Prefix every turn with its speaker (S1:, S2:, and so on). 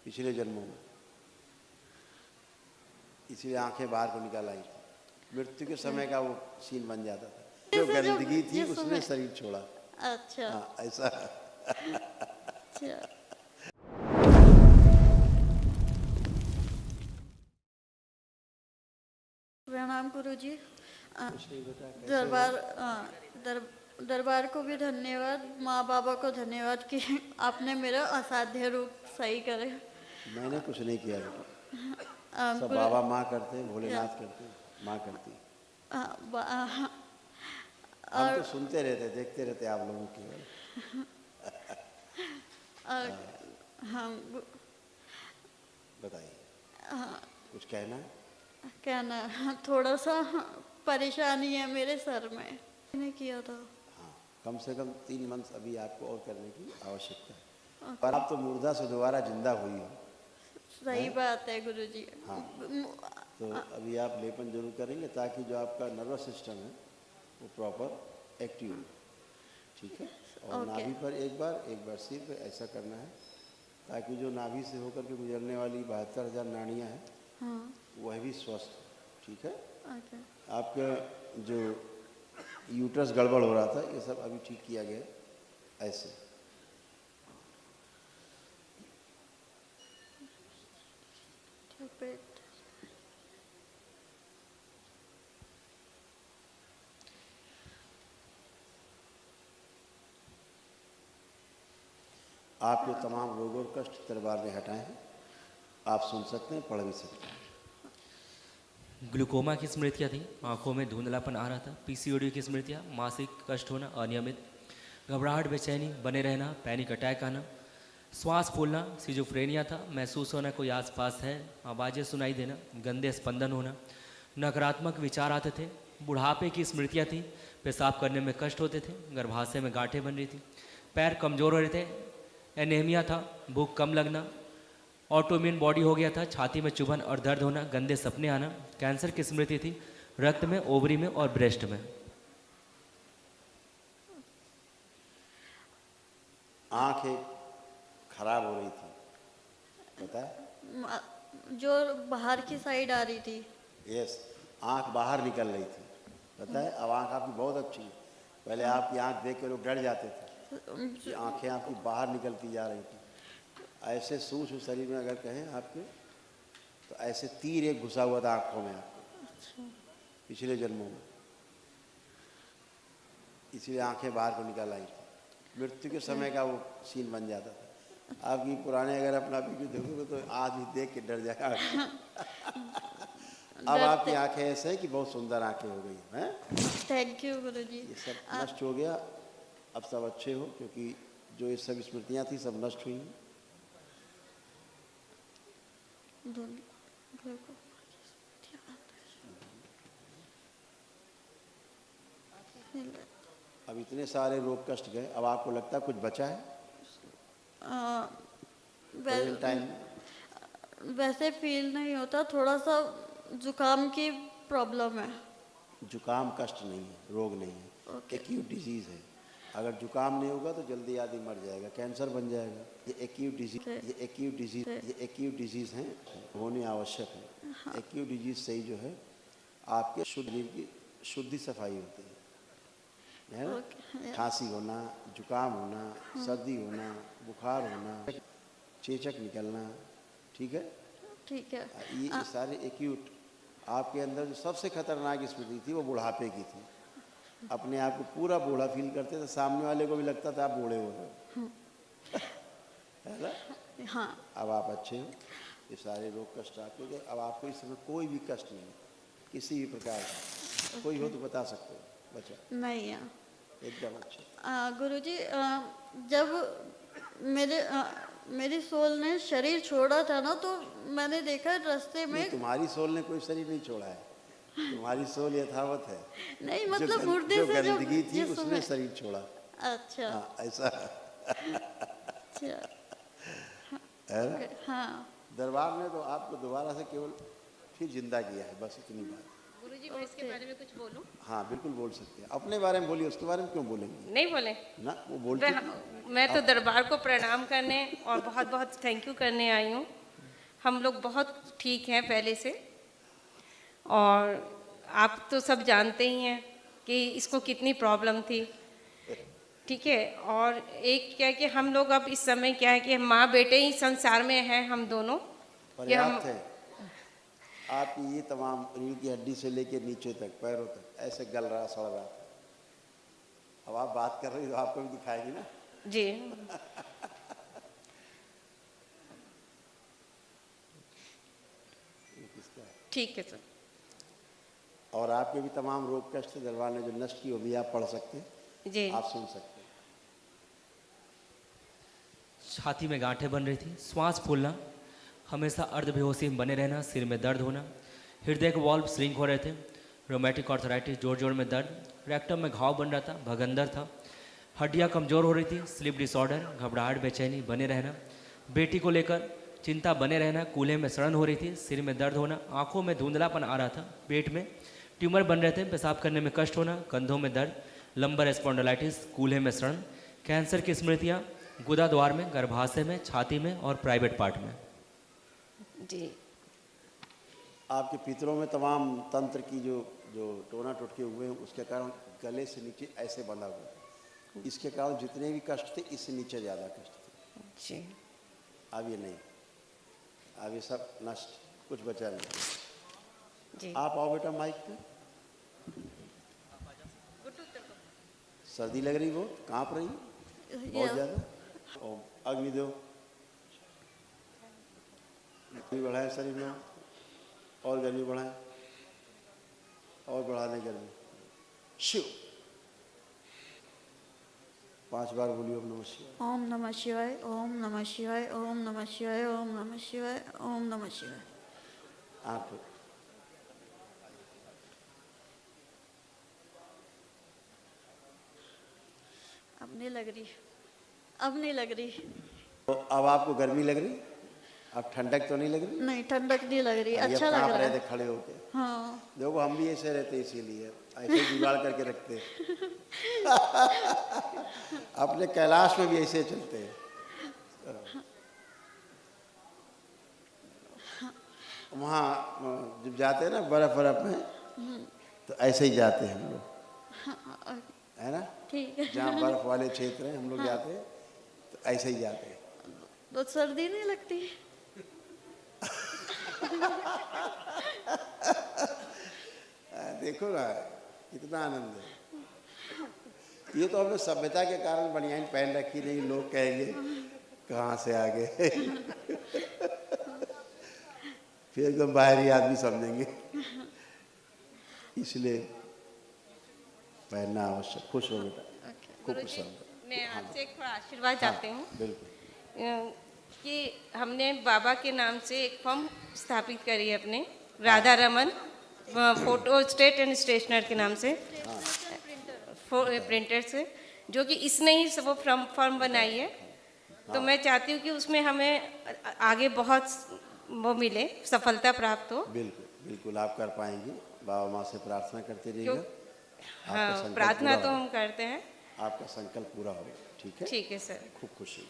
S1: पिछले जन्मों में, इसलिए आंखें बाहर को निकल आई थी। मृत्यु के समय का वो सीन बन जाता था, जो गंदगी थी उसने शरीर छोड़ा।
S2: अच्छा।
S1: हाँ, ऐसा।
S2: अच्छा। प्रणाम गुरुजी। दरबार दरबार को भी धन्यवाद, माँ बाबा को धन्यवाद कि आपने मेरा असाध्य रूप सही करे।
S1: मैंने कुछ नहीं किया बेटा, सब बाबा माँ करते, भोलेनाथ करते, माँ करती। हम तो सुनते रहते, देखते रहते आप लोगों की।
S2: हम
S1: बताइए, कुछ कहना है?
S2: कहना थोड़ा सा परेशानी है मेरे सर में, मैंने किया था।
S1: हाँ, कम से कम 3 मंथ अभी आपको और करने की आवश्यकता है। पर आप तो मुर्दा से दोबारा जिंदा हुई हो।
S2: सही बात है गुरुजी।
S1: हाँ, तो अभी आप लेपन जरूर करेंगे ताकि जो आपका नर्वस सिस्टम है वो प्रॉपर एक्टिव हो। ठीक है? और नाभि पर एक बार सिर पे ऐसा करना है ताकि जो नाभि से होकर के गुजरने वाली 72,000 नाड़ियाँ हैं, हाँ, वह भी स्वस्थ हो। ठीक है? आपका जो यूट्रस गड़बड़ हो रहा था, ये सब अभी ठीक किया गया। ऐसे आपके तमाम रोग और कष्ट दरबार में हटाए हैं। आप सुन सकते हैं, पढ़ भी सकते हैं।
S3: ग्लूकोमा की स्मृतियाँ थी, आंखों में धुंधलापन आ रहा था, पीसीओडी की स्मृतियाँ, मासिक कष्ट होना, अनियमित घबराहट, बेचैनी, बने रहना, पैनिक अटैक आना, श्वास फूलना, सिजोफ्रेनिया था, महसूस होना कोई आसपास है, आवाज़ें सुनाई देना, गंदे स्पंदन होना, नकारात्मक विचार आते थे, बुढ़ापे की स्मृतियाँ थी, पेशाब करने में कष्ट होते थे, गर्भाशय में गांठें बन रही थी, पैर कमज़ोर हो रहे थे, एनीमिया था, भूख कम लगना, ऑटोइम्यून बॉडी हो गया था, छाती में चुभन और दर्द होना, गंदे सपने आना, कैंसर की स्मृति थी, रक्त में, ओवरी में और ब्रेस्ट में।
S1: आंखें खराब हो रही थी, पता है?
S2: जो बाहर की साइड आ रही थी। यस,
S1: आंख बाहर निकल रही थी, पता है? अब आंख आपकी बहुत अच्छी है। पहले आपकी आंख देख के लोग डर जाते थे कि आंखें आपकी बाहर निकलती जा रही थी। ऐसे सूक्ष्म शरीर में अगर कहें आपके, तो ऐसे तीर एक घुसा हुआ था आंखों में आपको, पिछले जन्मों में, इसीलिए आंखें बाहर को निकल आई थी। मृत्यु के समय का वो सीन बन जाता था। आपकी पुराने अगर अपना वीडियो देखोगे तो आज भी देख के डर जाएगा। अब आपकी आंखें ऐसे हैं कि बहुत सुंदर आंखें हो गई हैं।
S2: थैंक यू गुरुजी।
S1: ये सब नष्ट हो गया, अब सब अच्छे हो, क्योंकि जो ये सब स्मृतियाँ थी सब नष्ट हुई। अब इतने सारे रोग कष्ट गए, अब आपको लगता है कुछ बचा है?
S2: वैसे फील नहीं होता, थोड़ा सा जुकाम की प्रॉब्लम है।
S1: जुकाम कष्ट नहीं है, रोग नहीं है, एक्यूट डिजीज है। अगर जुकाम नहीं होगा तो जल्दी आदमी मर जाएगा, कैंसर बन जाएगा। ये एक्यूट डिजीज हैं, होने आवश्यक है। हाँ। एक्यूट डिजीज से ही जो है आपके शरीर की शुद्धि सफाई होती है ना? खांसी होना, जुकाम होना, सर्दी होना, बुखार होना, चेचक निकलना, ठीक है?
S2: ठीक है।
S1: ये सारे एक्यूट। आपके अंदर जो सबसे खतरनाक स्मृति थी वो बुढ़ापे की थी। अपने आप को पूरा बूढ़ा फील करते थे, सामने वाले को भी लगता था आप बूढ़े हो गए, है ना?
S2: हाँ।
S1: अब आप अच्छे हो, ये सारे रोग कष्ट आपके गए। अब आपको इस समय कोई भी कष्ट नहीं, किसी भी प्रकार का। कोई हो तो बता सकते हो? बचा
S2: नहीं है,
S1: एकदम अच्छे।
S2: गुरुजी, जब मेरी सोल ने शरीर छोड़ा था ना, तो मैंने देखा रास्ते में।
S1: तुम्हारी सोल ने कोई शरीर नहीं छोड़ा है, तुम्हारी सोल यथावत है।
S2: नहीं, मतलब मुर्दे
S1: जो
S2: से
S1: गंदगी थी उसने शरीर छोड़ा।
S2: अच्छा।
S1: हाँ, ऐसा
S2: अच्छा
S1: है ना?
S2: हाँ।
S1: दरबार ने तो आपको दोबारा से केवल फिर जिंदा किया है, बस इतनी बात।
S4: गुरुजी मैं इसके बारे में कुछ बोलूं?
S1: हाँ बिल्कुल बोल सकते हैं, अपने बारे में बोलिए, उसके बारे में क्यों बोलेंगे?
S4: नहीं बोले?
S1: ना वो बोलते
S4: मैं तो दरबार को प्रणाम करने और बहुत बहुत थैंक यू करने आई हूँ। हम लोग बहुत ठीक हैं पहले से, और आप तो सब जानते ही हैं कि इसको कितनी प्रॉब्लम थी, ठीक है। और एक क्या है कि हम लोग अब इस समय क्या है कि माँ बेटे ही संसार में हैं हम दोनों।
S1: पर्याप्त है। आप ये तमाम रीढ़ की हड्डी से लेके नीचे तक पैरों तक ऐसे गल रहा सड़ रहा था। अब आप बात कर रही हो तो आपको भी दिखाएगी ना
S4: जी। ठीक है सर।
S1: और आपके भी तमाम रोग कष्ट दरबार ने जो नष्ट की वो भी आप पढ़ सकते हैं
S4: जी।
S1: आप सुन सकते हैं।
S3: छाती में गांठें बन रही थी, श्वास फूलना, हमेशा अर्ध बेहोशी में बने रहना, सिर में दर्द होना, हृदय के वाल्व श्रिंक हो रहे थे, रोमेटिक आर्थराइटिस, जोड़ जोड़ में दर्द, रेक्टम में घाव बन रहा था, भगंदर था, हड्डियां कमज़ोर हो रही थी, स्लीप डिसऑर्डर, घबराहट, बेचैनी बने रहना, बेटी को लेकर चिंता बने रहना, कूल्हे में सड़न हो रही थी, सिर में दर्द होना, आंखों में धुंधलापन आ रहा था, पेट में ट्यूमर बन रहे थे, पेशाब करने में कष्ट होना, कंधों में दर्द, लंबर स्पॉन्डिलाइटिस, कूल्हे में सड़न, कैंसर की स्मृतियाँ, गुदा द्वार में, गर्भाशय में, छाती में और प्राइवेट पार्ट में।
S4: जी।
S1: आपके पितरों में तमाम तंत्र की जो जो टोना टुटके हुए हैं उसके कारण गले से नीचे ऐसे बंधा हुआ है। इसके कारण जितने भी कष्ट थे इससे नीचे ज़्यादा कष्ट थे
S4: जी।
S1: अब ये नहीं, अब ये सब नष्ट, कुछ बचा नहीं।
S4: जी।
S1: आप आओ बेटा माइक पे। सर्दी लग रही, वो कांप रही बहुत ज़्यादा, और अग्नि दो गर्मी बढ़ाए शरीर में, और गर्मी बढ़ाए, और बढ़ा दें गर्मी। शिव 5 बार बोलिए ओम नमः शिवाय।
S2: ओम नमः शिवाय, ओम नमः शिवाय, ओम नमः शिवाय, ओम नमः शिवाय, ओम नमः शिवाय।
S1: आँख
S2: अब नहीं लग रही, अब नहीं लग रही।
S1: तो अब आपको गर्मी लग रही, अब ठंडक तो नहीं लग रही?
S2: नहीं, ठंडक नहीं लग रही,
S1: ये
S2: अच्छा लग
S1: कांप
S2: रहा
S1: रहे
S2: है।
S1: थे खड़े होके।
S2: हाँ।
S1: देखो हम भी ऐसे रहते, इसीलिए ऐसे जुगाड़ करके रखते अपने कैलाश में भी ऐसे चलते हैं। वहाँ जब जाते हैं ना बर्फ में, तो ऐसे ही जाते हैं हम लोग, है ना?
S2: ठीक है।
S1: जहाँ बर्फ वाले क्षेत्र हैं हम लोग जाते हैं तो ऐसे ही जाते हैं।
S2: तो सर्दी नहीं लगती?
S1: देखो ना कितना आनंद है। ये तो हमने सभ्यता के कारण बनियान पहन रखी, नहीं लोग कहेंगे कहाँ से आ गए फिर एकदम बाहरी आदमी समझेंगे, इसलिए पहनना आवश्यक। खुश हो बेटा, खूब खुश हो।
S4: मैं आपसे एक थोड़ा आशीर्वाद चाहती हूँ।
S1: बिल्कुल।
S4: कि हमने बाबा के नाम से एक फर्म स्थापित करी है अपने, Radha Raman photostat and stationer के नाम से, प्रिंटर से, जो कि इसने ही सब फर्म बनाई है। तो मैं चाहती हूँ कि उसमें हमें आगे बहुत वो मिले, सफलता प्राप्त हो।
S1: बिल्कुल बिल्कुल आप कर पाएंगी, बाबा माँ से प्रार्थना करते रहिएगा।
S4: हाँ, प्रार्थना तो हम करते हैं।
S1: आपका संकल्प पूरा होगा। ठीक है?
S4: ठीक है सर।
S1: खूब खुशी।